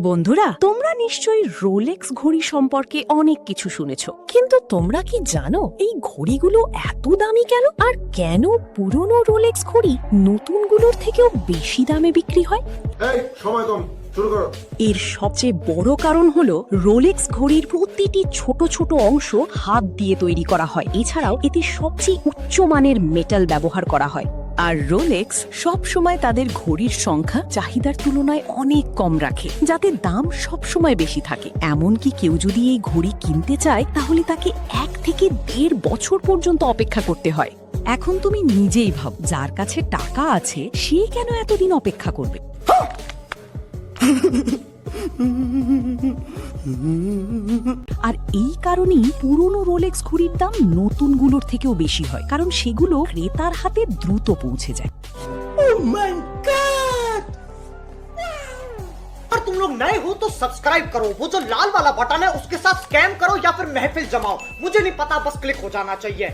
বন্ধুরা, তোমরা নিশ্চয়ই রোলেক্স ঘড়ি সম্পর্কে অনেক কিছু শুনেছো, কিন্তু তোমরা কি জানো এই ঘড়িগুলো এত দামি কেন? আর কেন পুরনো রোলেক্স ঘড়ি নতুনগুলোর থেকেও বেশি দামে বিক্রি হয়? এই সময় কম, শুরু করো। এর সবচেয়ে বড় কারণ হলো রোলেক্স ঘড়ির প্রতিটি ছোট ছোট অংশ হাত দিয়ে তৈরি করা হয়। এছাড়াও এতে সবচেয়ে উচ্চমানের মেটাল ব্যবহার করা হয়। আর রোলেক্স সব সময় তাদের ঘড়ির সংখ্যা চাহিদার তুলনায় অনেক কম রাখে, যাতে দাম সব সময় বেশি থাকে। এমনকি কেউ যদি এই ঘড়ি কিনতে চায়, তাহলে তাকে 1 থেকে 1.5 বছর পর্যন্ত অপেক্ষা করতে হয়। এখন তুমি নিজেই ভাব, যার কাছে টাকা আছে সে কেন এতদিন অপেক্ষা করবে? আর এই কারণেই পুরনো রোলেক্স ঘড়ির দাম নতুনগুলোর থেকেও বেশি হয়, কারণ সেগুলো ক্রেতার হাতে দ্রুত পৌঁছে যায়। Oh my God! और तुम लोग नए हो तो सब्सक्राइब करो, वो जो लाल वाला बटन है उसके साथ स्कैम करो या फिर महफिल जमाओ, मुझे नहीं पता, बस क्लिक हो जाना चाहिए।